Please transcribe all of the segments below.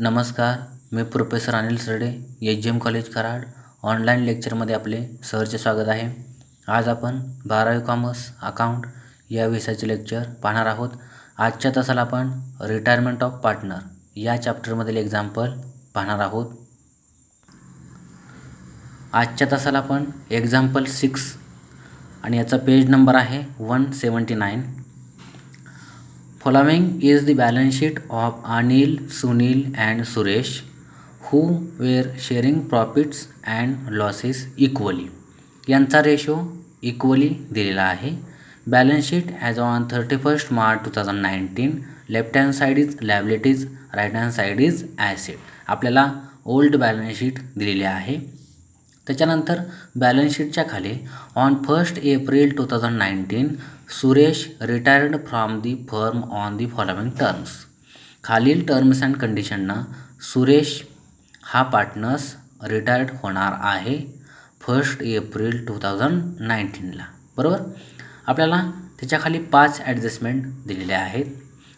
नमस्कार, मी प्रोफेसर अनिल सरडे, एच.जी.एम. College Karad. Online लेक्चरमध्ये आपले सहर्ष स्वागत आहे. आज आपण 12वी कॉमर्स अकाउंट या विषयाचे लेक्चर पाहणार आहोत. आजच्या तासाला आपण रिटायरमेंट ऑफ पार्टनर या चॅप्टरमधील एक्झाम्पल पाहणार आहोत. आजच्या तासाला आपण एक्झाम्पल 6 आणि याचा पेज नंबर आहे 179. Following is the balance sheet of Anil, Sunil and Suresh who were sharing profits and losses equally. यांचा रेशो इक्वली दिलेला आहे. Balance sheet as on 31 March 2019. Left hand side is liabilities, right hand side is asset. आपल्याला old balance sheet दिलेली आहे. त्याच्यानंतर balance शीटच्या खाली on 1 April 2019 Suresh retired from the firm on the following terms. खालील terms and कंडिशनना सुरेश हा partners retired होणार आहे 1 एप्रिल 2019ला. बरोबर. आपल्याला त्याच्याखाली 5 ॲडजस्टमेंट दिलेले आहेत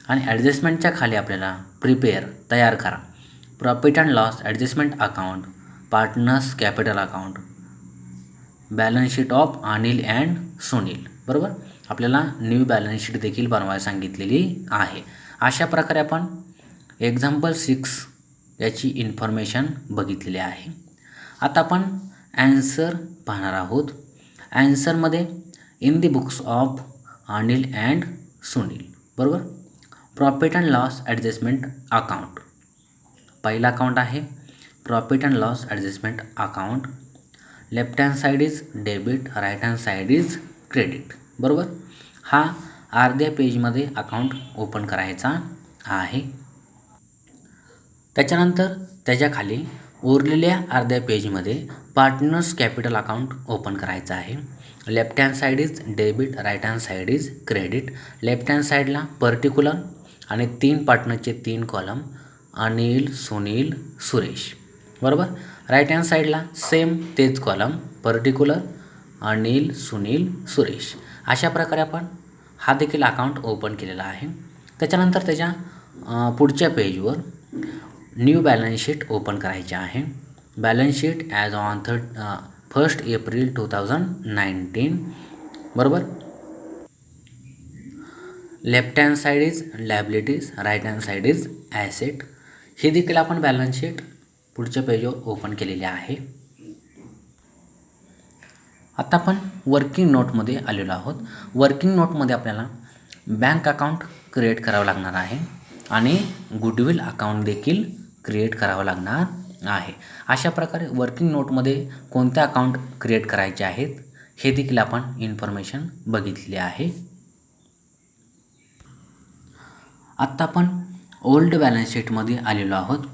आणि ॲडजस्टमेंटच्या खाली आपल्याला प्रिपेअर तयार करा profit and loss adjustment account, partners capital account, balance sheet of Anil and Sunil. बरोबर. आपल्याला न्यू बॅलन्स शीट देखील बनवायला सांगितलेली आहे. अशा प्रकारे आपण एक्झाम्पल 6 याची इन्फॉर्मेशन बघितलेली आहे. आता आपण ॲन्सर पाहणार आहोत. ॲन्सरमध्ये in the books of Anil and Sunil. बरोबर. Profit and loss adjustment account. पहिला अकाउंट आहे profit and loss adjustment account. Left hand side is debit, right hand side is credit. बरोबर. हा अर्ध्या पेजमध्ये अकाउंट ओपन करायचा आहे. त्याच्यानंतर त्याच्याखाली उरलेल्या अर्ध्या पेजमध्ये पार्टनर्स कॅपिटल अकाउंट ओपन करायचं आहे. Left hand side is debit, right hand side is credit. Left hand साईडला पर्टिक्युलर आणि 3 पार्टनरचे 3 कॉलम अनिल, सुनील, सुरेश. बरोबर. राईट हँड साईडला सेम तेच कॉलम पर्टिक्युलर अनिल, सुनील, सुरेश. अशा प्रकारे आपण हा देखील अकाउंट ओपन केलेला आहे. त्याच्यानंतर त्याच्या पुढच्या पेजवर न्यू बॅलन्स शीट ओपन करायचे आहे. Balance sheet as on 1 April 2019. बरोबर. Left hand side is liabilities, right hand side is asset. हे देखील आपण बॅलन्स शीट पुढच्या पेजवर ओपन केलेले आहे. आता आपण वर्किंग नोटमध्ये आलेलो आहोत. वर्किंग नोटमध्ये आपल्याला बँक अकाउंट क्रिएट करावं लागणार आहे आणि गुडविल अकाउंट देखील क्रिएट करावं लागणार आहे. अशा प्रकारे वर्किंग नोटमध्ये कोणते अकाउंट क्रिएट करायचे आहेत हे देखील आपण इन्फॉर्मेशन बघितली आहे. आत्ता आपण ओल्ड बॅलन्स शीटमध्ये आलेलो आहोत.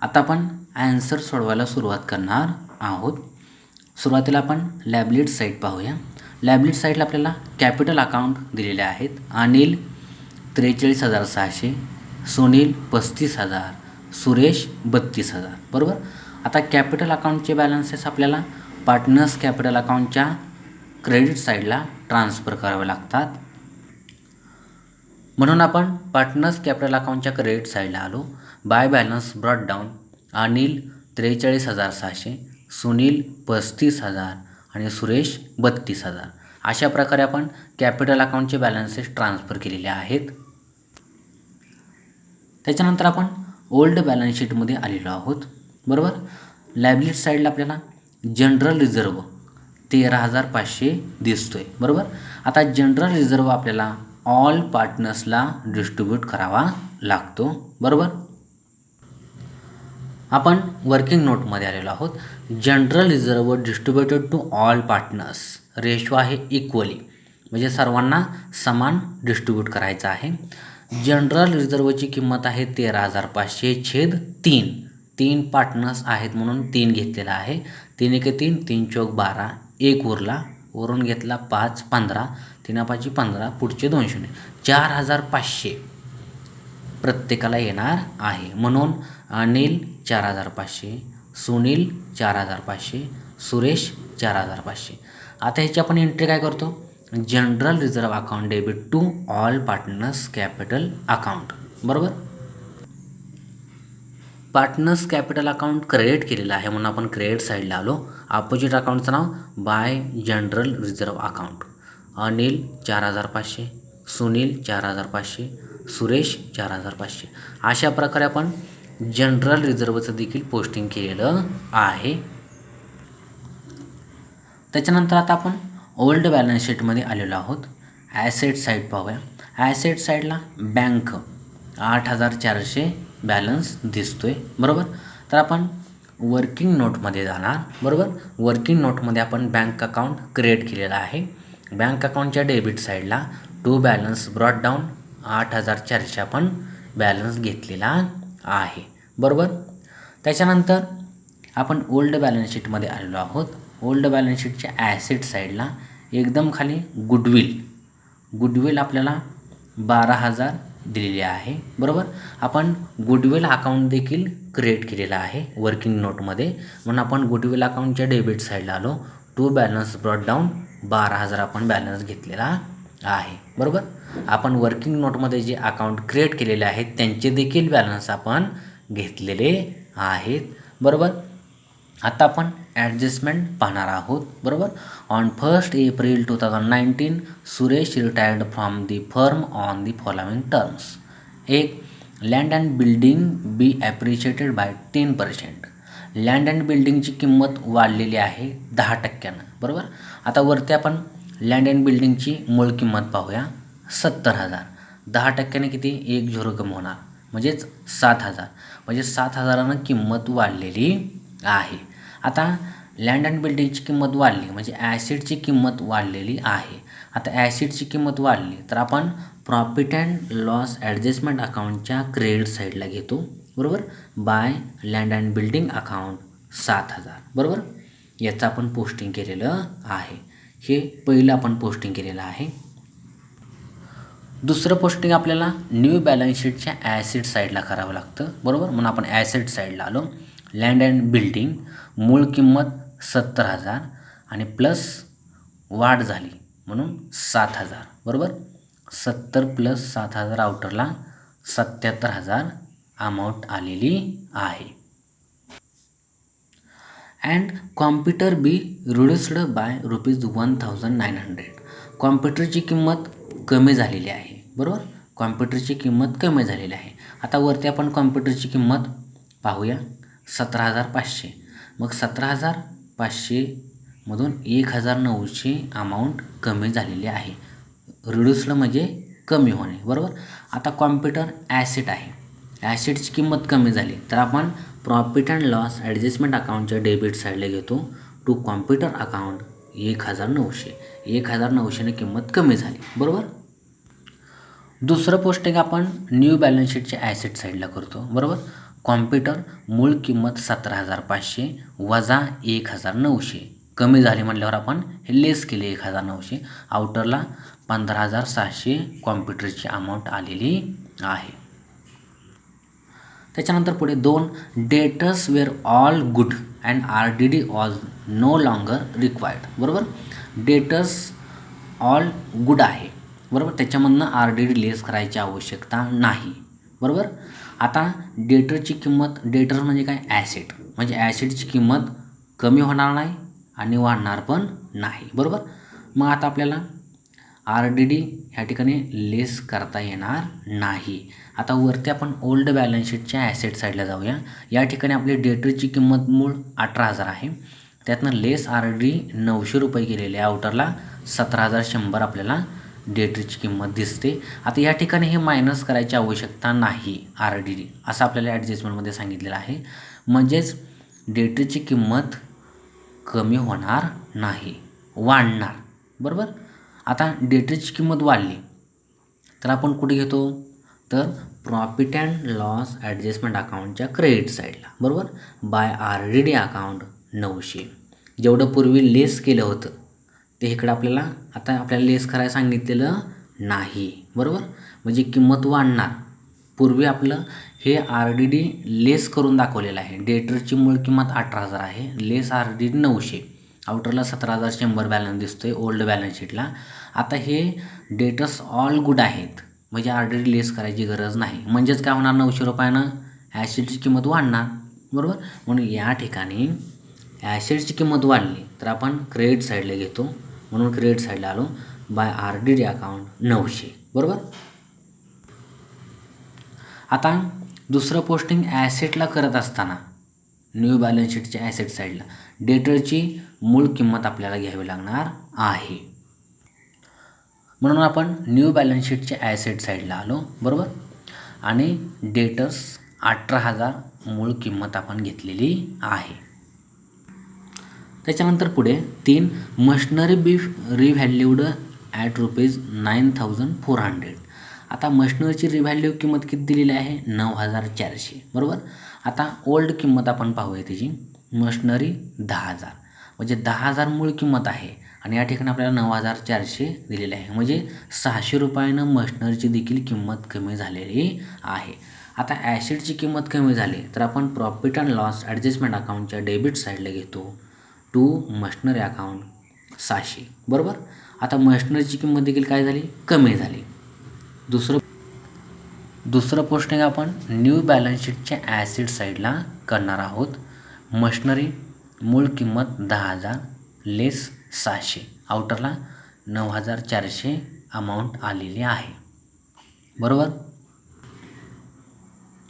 आता आपण ॲन्सर सोडवायला सुरुवात करणार आहोत. सुरुवातीला आपण लायबिलिटी साईड पाहूया. लायबिलिटी साईडला आपल्याला कॅपिटल अकाउंट दिलेले आहेत. अनिल 43,600, सुनील 35,000, सुरेश 32,000. बरोबर. आता कॅपिटल अकाउंटचे बॅलन्सेस आपल्याला पार्टनर्स कॅपिटल अकाउंटच्या क्रेडिट साईडला ट्रान्सफर करावे लागतात. म्हणून आपण पार्टनर्स कॅपिटल अकाउंटच्या क्रेडिट साईडला आलो. By balance brought down Anil 43,600, Sunil 35,000 आणि सुरेश 32,000. अशा प्रकारे आपण कॅपिटल अकाउंटचे बॅलन्सेस ट्रान्सफर केलेले आहेत. त्याच्यानंतर आपण ओल्ड बॅलन्स शीटमध्ये आलेलो आहोत. बरोबर. लायबिलिटी साईडला आपल्याला जनरल रिझर्व 13,500 दिसतोय. बरोबर. आता जनरल रिझर्व आपल्याला ऑल पार्टनर्सला डिस्ट्रीब्यूट करावा लागतो. बरोबर. आपण वर्किंग नोटमध्ये आलेलो आहोत. General reserve distributed to all partners. Ratio आहे इक्वली, म्हणजे सर्वांना समान डिस्ट्रीब्यूट करायचं आहे. जनरल रिझर्वची किंमत आहे 13,500/3. 3 पार्टनर्स आहेत म्हणून 3 घेतलेला आहे. 3 एके 3, 3 चौक 12, 1 उरला, वरून घेतला 5, 15, 3 15, पुढचे 2 शून्य, 4,500 प्रत्येकाला येणार आहे. म्हणून अनिल 4,500, सुनील 4,500, सुरेश 4,500. आता ह्याची आपण एंट्री काय करतो, general reserve account debit to all partners capital account. बरोबर. पार्टनर्स कॅपिटल अकाउंट क्रिएट केलेलं आहे म्हणून आपण क्रेडिट साईडला आलो. अपोजिट अकाउंटचं नाव by general reserve account. Anil 4,500, Sunil 4,500, Suresh 4,500. अशा प्रकारे आपण जनरल रिझर्व्हचं देखील पोस्टिंग केलेलं आहे. त्याच्यानंतर आता आपण ओल्ड बॅलन्स शीटमध्ये आलेलो आहोत. ॲसेट साईड पाहूया. ॲसेट साईडला बँक 8,400 बॅलन्स दिसतोय, बरोबर. तर आपण वर्किंग नोटमध्ये जाणार, बरोबर. वर्किंग नोटमध्ये आपण बँक अकाउंट क्रिएट केलेला आहे. बँक अकाउंटच्या डेबिट साईडला टू बॅलन्स ब्रॉट डाऊन 8,400 आपण बॅलन्स घेतलेला आहे, बरोबर. त्याच्यानंतर आपण ओल्ड बॅलन्स शीटमध्ये आलेलो आहोत. ओल्ड बॅलन्स शीटच्या ॲसेट साईडला एकदम खाली गुडविल आपल्याला 12,000 दिलेली आहे, बरोबर. आपण गुडविल अकाउंट देखील क्रिएट केलेला आहे वर्किंग नोटमध्ये म्हणून आपण गुडविल अकाउंटच्या डेबिट साईडला आलो. टू बॅलन्स ब्रॉट डाऊन 12,000 आपण बॅलन्स घेतलेला आहे, बरोबर. आपण वर्किंग नोटमध्ये जे अकाउंट क्रिएट केलेले आहेत त्यांचे देखील बॅलन्स आपण घेतलेले आहेत, बरोबर. आता आपण ॲडजस्टमेंट पाहणार आहोत, बरोबर. On 1 April 2019 Suresh retired from the firm on the following terms. एक, land and building be appreciated by 10%. Land and बिल्डिंगची किंमत वाढलेली आहे 10%, बरोबर. आता वरती आपण लँड अँड बिल्डिंगची मूळ किंमत पाहूया 70,000. 10% किती 10 कमी होणार म्हणजेच 7,000, म्हणजे 7,000 किंमत वाढलेली आहे. आता लँड अँड बिल्डिंगची किंमत वाढली म्हणजे ॲसिडची किंमत वाढलेली आहे. आता ॲसिडची किंमत वाढली तर आपण प्रॉफिट अँड लॉस ॲडजस्टमेंट अकाउंटच्या क्रेडिट साईडला घेतो, बरोबर. By land and building account 7,000, बरोबर. याचं आपण पोस्टिंग केलेलं आहे. हे पहिलं आपण पोस्टिंग केलेलं आहे. दुसरं पोस्टिंग आपल्याला न्यू बॅलन्स शीटच्या ॲसेट साईडला करावं लागतं, बरोबर. म्हणून आपण ॲसेट साईडला आलो. लँड अँड बिल्डिंग मूळ किंमत 70,000 आणि प्लस वाढ झाली म्हणून 7,000, बरोबर. 70 प्लस 7,000 आउटरला 77,000 अमाऊंट आलेली आहे. And computer be reduced by ₹1,900. कॉम्प्युटरची किंमत कमी झालेली आहे, बरोबर. कॉम्प्युटरची किंमत कमी झालेली आहे. आता वरती आपण कॉम्प्युटरची किंमत पाहूया 17,500. मग 17,500मधून 1,900 अमाऊंट कमी झालेली आहे. रिड्युस्ड म्हणजे कमी होणे, बरोबर. आता कॉम्प्युटर ॲसेट आहे. ॲसेटची किंमत कमी झाली तर आपण प्रॉफिट अँड लॉस ॲडजस्टमेंट अकाउंटच्या डेबिट साईडला घेतो. To computer account 1,900. 1,900ने किंमत कमी झाली, बरोबर. दुसरं पोस्टिंग आपण न्यू बॅलन्स शीटच्या ॲसेट साईडला करतो, बरोबर. कॉम्प्युटर मूळ किंमत 17,500 वजा 1,900 कमी झाली म्हटल्यावर आपण हे लेस केले 1,900. आउटरला 15,600 कॉम्प्युटरची अमाऊंट आलेली आहे. त्याच्यानंतर पुढे 2, debtors were all good and RDD was no longer required, बरोबर. डेटर्स ऑल गुड आहे, बरोबर. त्याच्यामधनं RDD लेस करायची आवश्यकता नाही, बरोबर. आता डेटरची किंमत, डेटर म्हणजे काय ॲसेट, म्हणजे ॲसेटची किंमत कमी होणार नाही आणि वाढणार पण नाही, बरोबर. मग आता आपल्याला RDD ह्या ठिकाणी लेस करता येणार नाही. आता वरती आपण ओल्ड बॅलन्स शीटच्या ॲसेट साईडला जाऊया. या ठिकाणी आपली डेटरची किंमत मूळ 18,000 आहे. त्यातनं लेस RDD ₹900 केलेले, आउटरला 17,100 आपल्याला डेटरची किंमत दिसते. आता या ठिकाणी हे मायनस करायची आवश्यकता नाही RDD असं आपल्याला ॲडजस्टमेंटमध्ये सांगितलेलं आहे. म्हणजेच डेटरची किंमत कमी होणार नाही, वाढणार, बरोबर. आता डेटरची किंमत वाढली तर आपण कुठे घेतो तर प्रॉफिट अँड लॉस ॲडजस्टमेंट अकाउंटच्या क्रेडिट साईडला, बरोबर. By RDD account 900. जेवढं पूर्वी लेस केलं होतं ते इकडं आपल्याला लेस करायला सांगितलेलं नाही, बरोबर. म्हणजे किंमत वाढणार. पूर्वी आपलं हे RDD लेस करून दाखवलेलं आहे. डेटरची मूळ किंमत 18,000 आहे, लेस RDD 900, आउटरला 17,100 बॅलन्स दिसतोय ओल्ड बॅलन्स शीटला. आता हे डेटर्स ऑल गुड आहेत म्हणजे RDD लेस करायची गरज नाही. म्हणजेच काय होणार 900 रुपयानं ॲसेटची किंमत वाढणार, बरोबर. म्हणून या ठिकाणी ॲसेटची किंमत वाढली तर आपण क्रेडिट साईडला घेतो, म्हणून क्रेडिट साईडला आलो. बाय RDD अकाउंट 900, बरोबर. आता दुसरं पोस्टिंग ॲसेटला करत असताना न्यू बॅलन्स शीटच्या ॲसेट साईडला डेटरची मूळ किंमत आपल्याला घ्यावी लागणार आहे. म्हणून आपण न्यू बॅलन्स शीटच्या ॲसेट साईडला आलो, बरोबर. आणि डेटर्स 18,000 मूळ किंमत आपण घेतलेली आहे. त्याच्यानंतर पुढे 3 मशनरी बी रिव्हॅल्यूड ॲट ₹9,400. आता मशनरीची रिव्हॅल्यू किंमत किती दिलेली आहे? 9,400, बरोबर. आता ओल्ड किंमत आपण पाहूया त्याची. मशनरी 10,000, म्हणजे 10,000 मूळ किंमत आहे आणि या ठिकाणी आपल्याला 9,400 दिलेले आहे, म्हणजे ₹600 मशनरीची देखील किंमत कमी झालेली आहे. आता ॲसेटची किंमत कमी झाली तर आपण प्रॉफिट अँड लॉस ॲडजस्टमेंट अकाउंटच्या डेबिट साईडला घेतो टू मशनरी अकाउंट 600, बरोबर. आता मशनरीची किंमत देखील काय झाली? कमी झाली. दुसरं पोस्टिंग आपण न्यू बॅलन्स शीटच्या ॲसेट साईडला करणार आहोत. मशनरी मूळ किंमत 10,000 लेस 600, आउटरला 9,400 अमाऊंट आलेली आहे, बरोबर.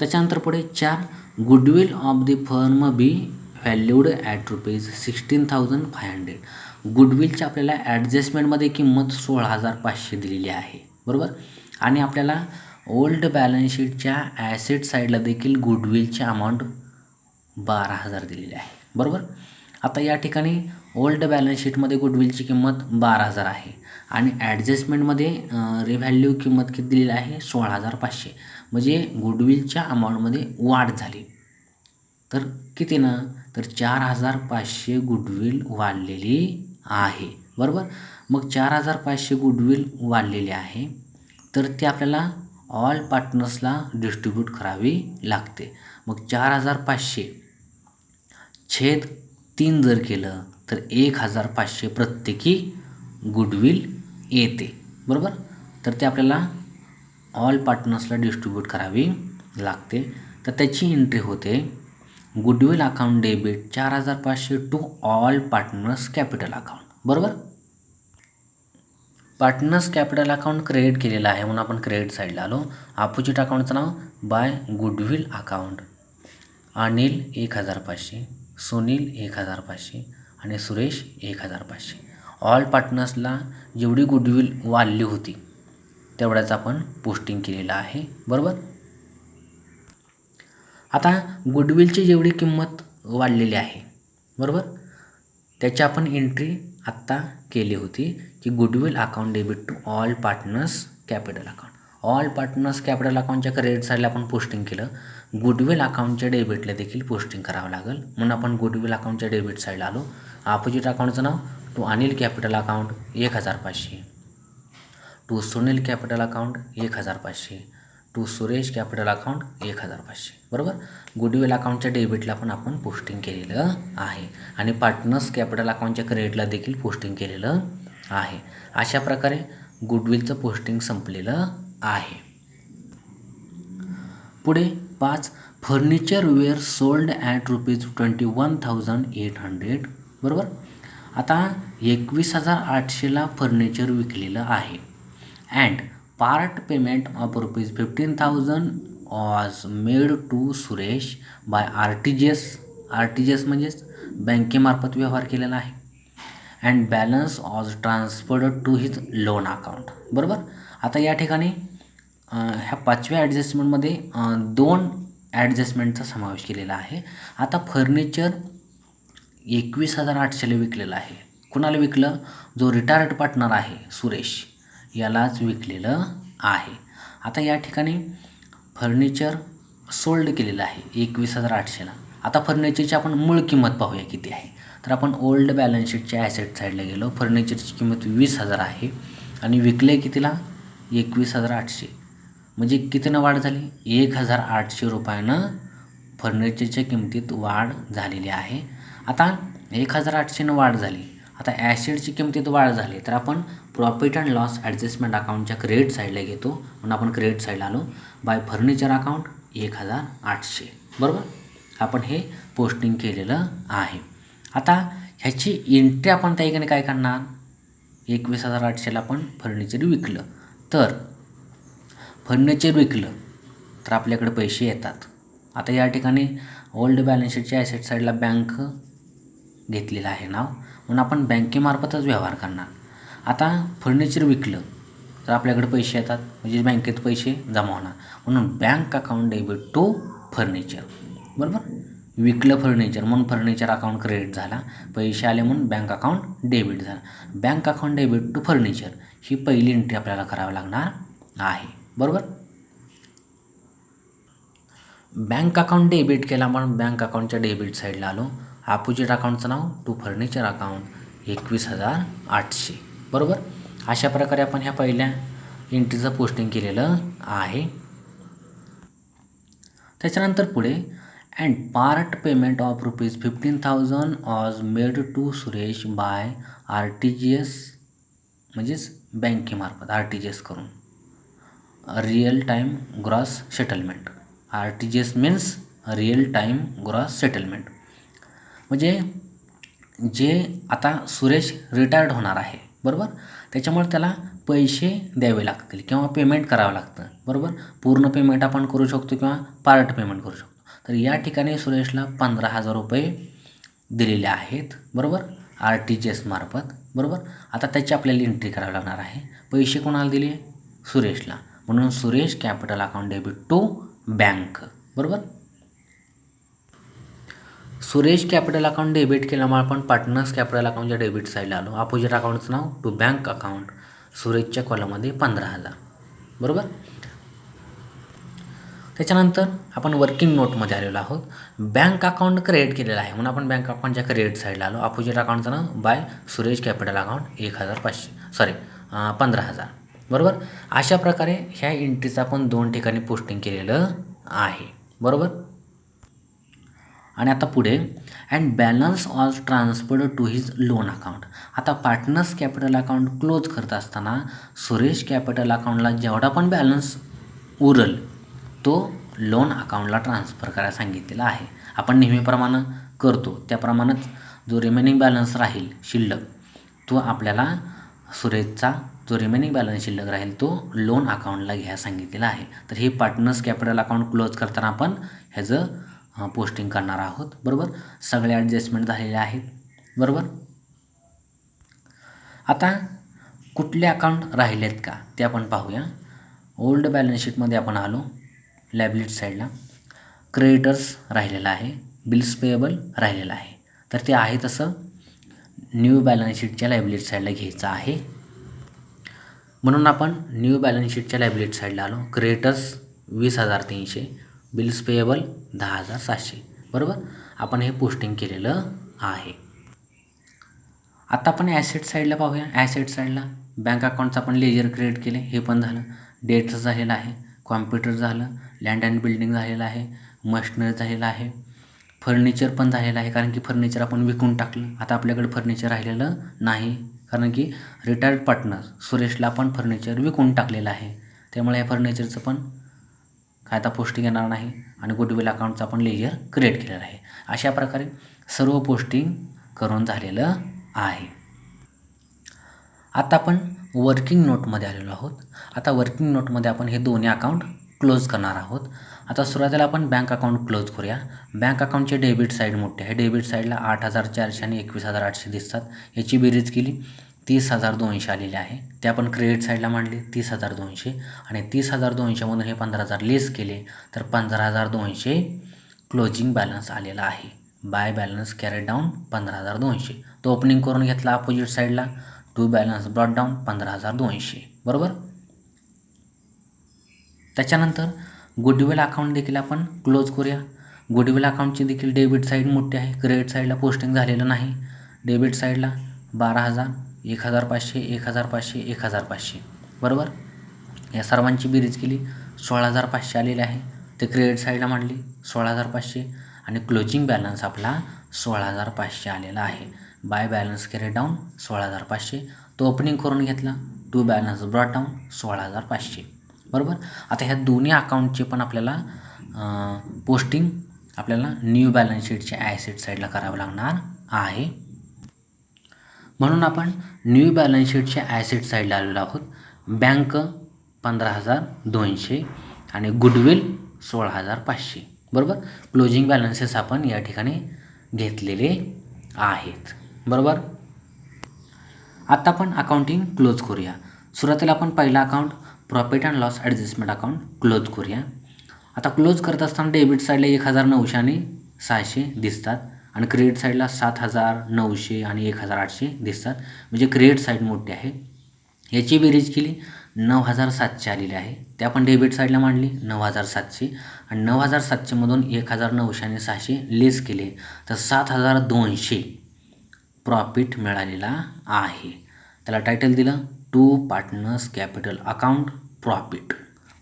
त्याच्यानंतर पुढे 4 goodwill of the firm be valued at ₹16,500. गुडविलची आपल्याला ॲडजस्टमेंटमध्ये किंमत 16,500 दिलेली आहे, बरोबर. आणि आपल्याला ओल्ड बॅलन्स शीटच्या ॲसेट साईडला देखील गुडविलची अमाऊंट 12,000 दिलेली आहे, बरोबर. आता या ठिकाणी ओल्ड बॅलन्स शीटमध्ये गुडविलची किंमत 12,000 आहे आणि ॲडजस्टमेंटमध्ये रिव्हॅल्यू किंमत किती दिलेली आहे? 16,500, म्हणजे गुडविलच्या अमाऊंटमध्ये वाढ झाली. तर किती ना? तर 4,500 गुडविल वाढलेली आहे, बरोबर. मग 4,500 गुडविल वाढलेली आहे तर ते आपल्याला ऑल पार्टनर्सला डिस्ट्रीब्यूट करावी लागते. मग 4,500 छेद 3 जर केलं तर 1,500 प्रत्येकी गुडविल येते, बरोबर. तर ते आपल्याला ऑल पार्टनर्सला डिस्ट्रीब्यूट करावी लागते. तर त्याची एंट्री होते goodwill account debit 4,500 to all partners capital account, बरोबर. पार्टनर्स कॅपिटल अकाउंट क्रिएट केलेलं आहे म्हणून आपण क्रेडिट साईडला आलो. अपोजिट अकाउंटचं नाव by goodwill account. Anil 1,500, Sunil 1,500 आणि सुरेश 1,500. ऑल पार्टनर्सला जेवढी गुडविल वाढली होती तेवढ्याच आपण पोस्टिंग केलेलं आहे, बरोबर. आता गुडविलची जेवढी किंमत वाढलेली आहे, बरोबर, त्याची आपण एंट्री आत्ता केली होती की goodwill account debit to all partners capital account. All partners capital अकाउंटच्या क्रेडिट साईडला आपण पोस्टिंग केलं. गुडविल अकाउंटच्या डेबिटला देखील पोस्टिंग करावं लागेल म्हणून आपण गुडविल अकाउंटच्या डेबिट साईडला आलो. अपोजिट अकाउंटचं नाव to Anil capital account 1,500, to Sunil capital account 1,500, to Suresh capital account 1,500, बरोबर. गुडविल अकाउंटच्या डेबिटला पण आपण पोस्टिंग केलेलं आहे आणि पार्टनर्स कॅपिटल अकाउंटच्या क्रेडिटला देखील पोस्टिंग केलेलं आहे. अशा प्रकारे गुडविलचं पोस्टिंग संपलेलं आहे. पुढे 5 फर्निचर वेअर सोल्ड ॲट ₹21,800, बरोबर. आता 21,800ला फर्निचर विकलेलं आहे and part payment of ₹15,000 was made to Suresh by RTGS. RTGS म्हणजेच बँकेमार्फत व्यवहार केलेला आहे. And balance was transferred to his loan account, बरोबर. आता या ठिकाणी ह्या 5व्या ॲडजस्टमेंटमध्ये 2 ॲडजस्टमेंटचा समावेश केलेला आहे. आता फर्निचर 21,800ला विकलेलं आहे. कुणाला विकलं? जो रिटायर्ड पार्टनर आहे सुरेश यालाच विकलेलं आहे. आता या ठिकाणी फर्निचर सोल्ड केलेलं आहे 21,800ला. आता फर्निचरची आपण मूळ किंमत पाहूया किती आहे. तर आपण ओल्ड बॅलन्स शीटच्या ॲसेट साईडला गेलो. फर्निचरची किंमत 20,000 आहे आणि विकले कितीला? 21,800, म्हणजे कितीनं वाढ झाली? ₹1,800 फर्निचरच्या किमतीत वाढ झालेली आहे. आता 1,800नं वाढ झाली. आता ॲसेटची किमतीत वाढ झाली तर आपण प्रॉफिट अँड लॉस ॲडजस्टमेंट अकाउंटच्या क्रेडिट साईडला घेतो म्हणून आपण क्रेडिट साईडला आलो. बाय फर्निचर अकाउंट 1800 बरोबर. आपण हे पोस्टिंग केलेलं आहे. आता ह्याची एंट्री आपण त्या ठिकाणी काय करणार, 21,800ला आपण फर्निचर विकलं तर फर्निचर विकलं तर आपल्याकडे पैसे येतात. आता या ठिकाणी ओल्ड बॅलन्स शीटच्या ॲसेट साईडला बँक घेतलेलं आहे नाव, म्हणून आपण बँकेमार्फतच व्यवहार करणार. आता फर्निचर विकलं तर आपल्याकडे पैसे येतात, म्हणजे बँकेत पैसे जमा होणार, म्हणून bank account debit to furniture बरोबर. विकलं फर्निचर म्हणून फर्निचर अकाउंट क्रेडिट झाला, पैसे आले म्हणून बँक अकाउंट डेबिट झाला. Bank account debit to furniture ही पहिली एंट्री आपल्याला करावी लागणार आहे बरोबर. बँक अकाउंट डेबिट केला म्हणून बँक अकाउंटच्या डेबिट साईडला आलो. अपोजिट अकाउंटचं नाव टू फर्निचर अकाउंट 21,800 बरोबर. अशा प्रकारे आपण ह्या पहिल्या एंट्रीचं पोस्टिंग केलेलं आहे. त्याच्यानंतर पुढे and part payment of ₹15,000 was made to Suresh by RTGS म्हणजेच बँकेमार्फत RTGS करून real time gross settlement. RTGS means real time gross settlement, म्हणजे जे आता सुरेश रिटायर्ड होणार आहे बरोबर, त्याच्यामुळे त्याला पैसे द्यावे लागतील किंवा पेमेंट करावं लागतं बरोबर. पूर्ण पेमेंट आपण करू शकतो किंवा पार्ट पेमेंट करू शकतो. तर या ठिकाणी सुरेशला 15,000 रुपये दिलेले आहेत बरोबर RTGS मार्फत बरोबर. आता त्याची आपल्याला एंट्री करावी लागणार आहे. पैसे कोणाला दिले, सुरेशला, म्हणून Suresh capital account debit to bank बरोबर. सुरेश कॅपिटल अकाउंट डेबिट केल्यामुळे आपण पार्टनर्स कॅपिटल अकाउंटच्या डेबिट साईडला आलो. अपोजिट अकाउंटचं नाव टू बँक अकाउंट, सुरेशच्या कॉलममध्ये 15,000 बरोबर. त्याच्यानंतर आपण वर्किंग नोटमध्ये आलेलो आहोत. बँक अकाउंट क्रिएट केलेलं आहे म्हणून आपण बँक अकाउंटच्या क्रेडिट साईडला आलो. अपोजिट अकाउंटचं नाव बाय सुरेश कॅपिटल अकाउंट 15,000 बरोबर. अशा प्रकारे ह्या एंट्रीचं आपण 2 ठिकाणी पोस्टिंग केलेलं आहे बरोबर. आणि आता पुढे and balance was transferred to his loan account. आता पार्टनर्स कॅपिटल अकाउंट क्लोज करत असताना सुरेश कॅपिटल अकाउंटला जेवढा पण बॅलन्स उरल तो लोन अकाउंटला ट्रान्सफर करायला सांगितलेला आहे. आपण नेहमीप्रमाणे करतो त्याप्रमाणेच जो रिमेनिंग बॅलन्स राहील शिल्लक तो आपल्याला सुरेशचा जो रिमेनिंग बॅलन्स शिल्लक राहील तो लोन अकाउंटला घ्यायला सांगितलेला आहे. तर हे पार्टनर्स कॅपिटल अकाउंट क्लोज करताना आपण ह्याचं पोस्टिंग करणार आहोत बरोबर. सगळे ॲडजस्टमेंट झालेले आहेत बरोबर. आता कुठले अकाउंट राहिलेत का ते आपण पाहूया. ओल्ड बॅलन्स शीटमध्ये आपण आलो. लायबिलिटी साईडला क्रेडिटर्स राहिलेला आहे, बिल्स पेएबल राहिलेलं आहे. तर ते आहे तसं न्यू बॅलन्स शीटच्या लायबिलिटी साईडला घ्यायचं आहे, म्हणून आपण न्यू बॅलन्स शीटच्या लायबिलिटी साईडला आलो. क्रेडिटर्स 20,300, बिल्स पेएबल 10,700 बरोबर. आपण हे पोस्टिंग केलेलं आहे. आता आपण ॲसेट साईडला पाहूया. ॲसेट साईडला बँक अकाउंटचं आपण लेजर क्रिएट केले, हे पण झालं. डेट्स झालेलं आहे, कॉम्प्युटर झालं, लँड अँड बिल्डिंग झालेलं आहे, मशिनरी झालेलं आहे, फर्निचर पण झालेलं आहे कारण की फर्निचर आपण विकून टाकलं. आता आपल्याकडे फर्निचर राहिलेलं नाही कारण की रिटायर्ड पार्टनर सुरेशला आपण फर्निचर विकून टाकलेलं आहे, त्यामुळे या फर्निचरचं पण काय आता पोस्टिंग येणार नाही. आणि गुडविल अकाउंटचं आपण लेजर क्रिएट केलेलं आहे. अशा प्रकारे सर्व पोस्टिंग करून झालेलं आहे. आता आपण वर्किंग नोटमध्ये आलेलो आहोत. आता वर्किंग नोटमध्ये आपण हे दोन्ही अकाउंट क्लोज करणार आहोत. आता सुरुवातीला आपण बँक अकाउंट क्लोज करूया. बँक अकाउंटचे डेबिट साईड मोठे आहे. डेबिट साईडला 8,400 आणि 21,800 दिसतात. याची बेरीज केली 30,200 आलेले आहे. ते आपण क्रेडिट साईडला मांडले 30,200 आणि 30,200मधून हे 15,000 लेस केले तर 15,200 क्लोजिंग बॅलन्स आलेला आहे. By balance carried down 15,200. तो ओपनिंग करून घेतला अपोजिट साईडला. टू बॅलन्स ब्रॉट डाऊन 15,200 बरोबर. त्याच्यानंतर गुडविल अकाउंट देखील आपण क्लोज करूया. गुडविल अकाउंटची देखील डेबिट साईड मोठी आहे. क्रेडिट साईडला पोस्टिंग झालेलं नाही. डेबिट साईडला 12,000, 1,500, 1,500, 1,500 बरोबर. या सर्वांची बेरीज केली 16,500 आलेले आहे. ते क्रेडिट साईडला मांडली 16,500 आणि क्लोजिंग बॅलन्स आपला 16,500 आलेला आहे. By balance carried down 16,500. तो ओपनिंग करून घेतला. टू बॅलन्स ब्रॉट डाऊन 16,500 बरोबर. आता ह्या दोन्ही अकाउंटचे पण आपल्याला पोस्टिंग आपल्याला न्यू बॅलन्स शीटच्या ॲसेट साईडला करावं लागणार आहे. म्हणून आपण न्यू बॅलन्स शीटच्या ॲसेट साईडला आलेलो आहोत. बँक 15,200 आणि गुडविल 16,500. बरोबर. क्लोजिंग बॅलन्सेस आपण या ठिकाणी घेतलेले आहेत. बरोबर. आता आपण अकाउंटिंग क्लोज करूया. सुरुवातीला आपण पहिला account profit and loss adjustment account close करूया. आता क्लोज करत असताना डेबिट साईडला 1,900 आणि 600 दिसतात आणि क्रेडिट साईडला 7,900 आणि 1,800 दिसतात. म्हणजे क्रेडिट साईड मोठी आहे. याची बेरीज केली 9,700 आलेली आहे. ते आपण डेबिट साईडला मांडली 9,700 आणि 9,700मधून 1,900 आणि 600 लेस केले तर 7,200 प्रॉफिट मिळालेला आहे. त्याला टायटल दिलं to partners capital account profit.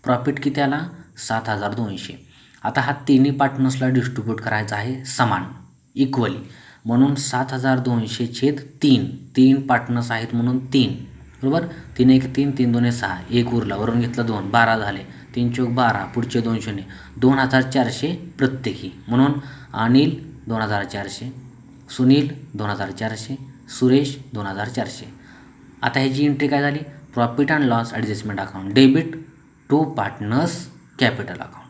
Profit किती आला 7,200. आता हा तिन्ही पार्टनर्सला डिस्ट्रीब्यूट करायचा आहे समान इक्वली. म्हणून 7,200/3. 3 पार्टनर्स आहेत म्हणून 3. बरोबर. 3 1 3, 3 2 6, 1 उरला, वरून घेतलं 2, 12 झाले. 3 चौक 12, पुढचे 2 शून्य, 2,400 प्रत्येकी. म्हणून अनिल 2,400, सुनील 2,400, सुरेश 2,400. आता ह्याची एंट्री काय झाली profit and loss adjustment account debit to partners capital account.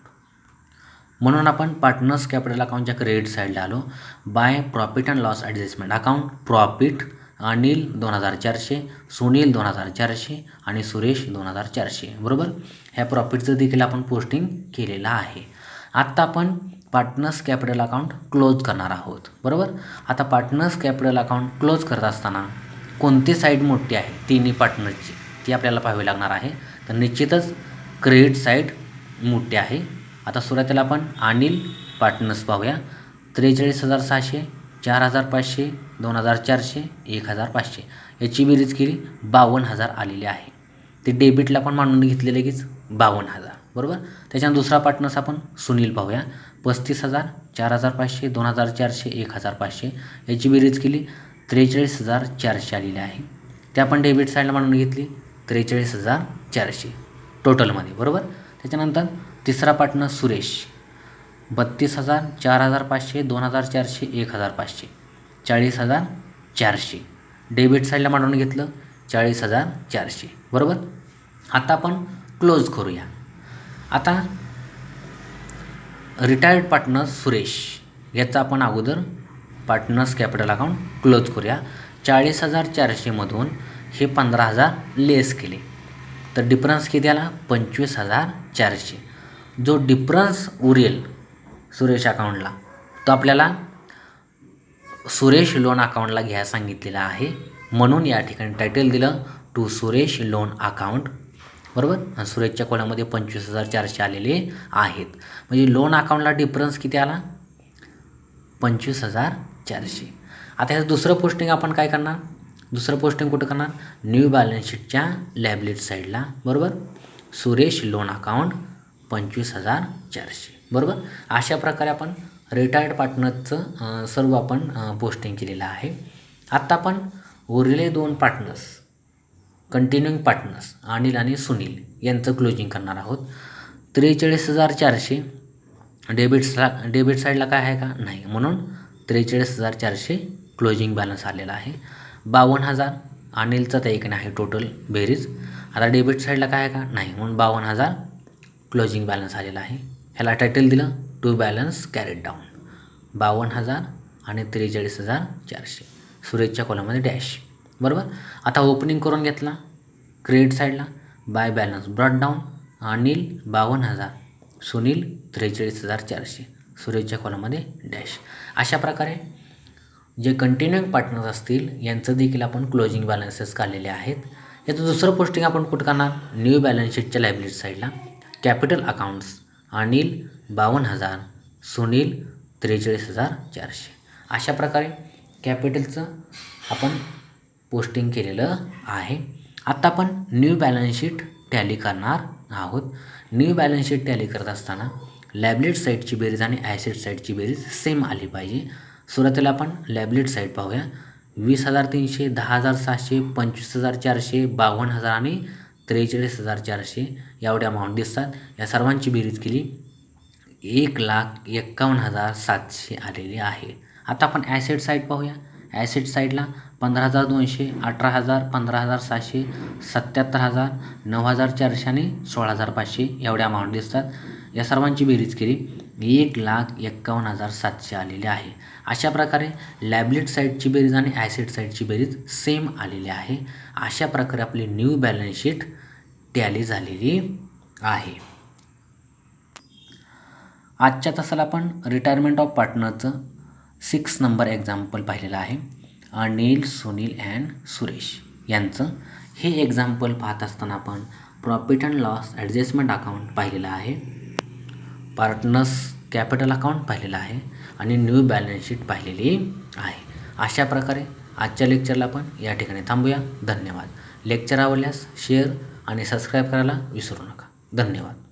म्हणून आपण पार्टनर्स कॅपिटल अकाउंटच्या क्रेडिट साईडला आलो. By profit and loss adjustment account profit Anil 2,400, Sunil 2,400 आणि सुरेश 2,400. बरोबर. ह्या प्रॉफिटचं देखील आपण पोस्टिंग केलेलं आहे. आत्ता आपण पार्टनर्स कॅपिटल अकाउंट क्लोज करणार आहोत. बरोबर. आता पार्टनर्स कॅपिटल अकाउंट क्लोज करत असताना कोणती साईड मोठी आहे तिन्ही पार्टनर्सची ती आपल्याला पाहावी लागणार आहे. तर निश्चितच क्रेडिट साईड मोठी आहे. आता सुरुवातीला आपण अनिल पार्टनर्स पाहूया. 43,600, 4,500, 2,400, 1,500 याची बेरीज केली 52,000 आलेली आहे. ते डेबिटला पण मांडून घेतलेले कीच 52,000. बरोबर. त्याच्यानंतर दुसरा पार्टनर्स आपण सुनील पाहूया. 35,000, 4,500, 2,400, 1,500 याची बेरीज केली 43,400 आलेली आहे. ते आपण डेबिट साईडला मांडून घेतली 43,400 टोटलमध्ये. बरोबर. त्याच्यानंतर तिसरा पार्टनर सुरेश 32,000, 4,500, 2,400, 1,500 40,400 डेबिट साईडला मांडून घेतलं 40,400. बरोबर. आता आपण क्लोज करूया. आता रिटायर्ड पार्टनर्स सुरेश याचा आपण अगोदर पार्टनर्स कॅपिटल अकाउंट क्लोज करूया. 40,400मधून हे 15,000 लेस केले तर डिफरन्स किती आला 25,400. जो डिफरन्स उरेल सुरेश अकाउंटला तो आपल्याला सुरेश लोन अकाउंटला घ्यायला सांगितलेला आहे. म्हणून या ठिकाणी टायटल दिलं टू सुरेश लोन अकाउंट. बरोबर. सुरेशच्या कोणामध्ये 25,400 आलेले आहेत. म्हणजे लोन अकाउंटला डिफरन्स किती आला 25,400. आता ह्याचं दुसरं पोस्टिंग आपण काय करणार दुसरं पोस्टिंग कुठं करणार न्यू बॅलन्स शीटच्या लायबिलिटी साईडला. बरोबर. Suresh loan account 25,400. बरोबर. अशा प्रकारे आपण रिटायर्ड पार्टनरचं सर्व आपण पोस्टिंग केलेलं आहे. आत्ता आपण उरलेले 2 पार्टनर्स कंटिन्युइंग पार्टनर्स अनिल आणि सुनील यांचं क्लोजिंग करणार आहोत. 43,400 डेबिट साईडला काय आहे का नाही. म्हणून 43,400 क्लोजिंग बॅलन्स आलेला आहे. 52,000 अनिलचं त्या एक आहे टोटल बेरीज. आता डेबिट साईडला काय आहे का नाही. म्हणून 52,000 क्लोजिंग बॅलन्स आलेला आहे. ह्याला टायटल दिलं टू बॅलन्स कॅरेट डाऊन. 52,000 आणि 43,400 सुरेशच्या कॉलममध्ये डॅश. बरोबर. आता ओपनिंग करून घेतला क्रेडिट साईडला by balance brought down Anil 52,000, Sunil 43,400 सुरेशच्या कॉलममध्ये डॅश. अशा प्रकारे जे कंटिन्युइंग पार्टनर्स असतील यांचं देखील आपण क्लोजिंग बॅलन्सेस काढलेले आहेत. याचं दुसरं पोस्टिंग आपण कुठं करणार न्यू बॅलन्स शीटच्या लायबिलिटी साईडला कॅपिटल अकाउंट्स अनिल 52,000, सुनील 43,400. अशा प्रकारे कॅपिटलचं आपण पोस्टिंग केलेलं आहे. आत्ता आपण न्यू बॅलन्स शीट टॅली करणार आहोत. न्यू बॅलन्स शीट टॅली करत असताना लायबिलिटी साईडची बेरीज आणि ॲसेट साईडची बेरीज सेम आली पाहिजे. सुरुवातीला आपण लायबिलिटी साईड पाहूया. 20,300, 10,700, 25,400, 52,000 आणि 43,400 एवढ्या अमाऊंट दिसतात. या सर्वांची बेरीज केली 1,51,700 आलेली आहे. आता आपण ॲसेट साईड पाहूया. ॲसेट साईडला 15,200, 18,000, 15,700, 77,000, 9,400 आणि 16,500 एवढ्या अमाऊंट दिसतात. या सर्वांची बेरीज केली 1,51,700 आलेली आहे. अशा प्रकारे लायबिलिटी साईडची बेरीज आणि ॲसेट साईडची बेरीज सेम आलेली आहे. अशा प्रकारे आपली न्यू बॅलन्स शीट टॅली झालेली आहे. आजच्या तासाला आपण रिटायरमेंट ऑफ पार्टनरचं 6 नंबर एक्झाम्पल पाहिलेलं आहे. अनिल, सुनील अँड सुरेश यांचं. हे एक्झाम्पल पाहत असताना आपण profit and loss adjustment account पाहिलेलं आहे, पार्टनर्स कॅपिटल अकाउंट पाहिलेलं आहे आणि न्यू बॅलन्स शीट पाहिलेली आहे. अशा प्रकारे आजच्या लेक्चरला आपण या ठिकाणी थांबूया. धन्यवाद. लेक्चर आवडल्यास शेअर आणि सबस्क्राईब करायला विसरू नका. धन्यवाद.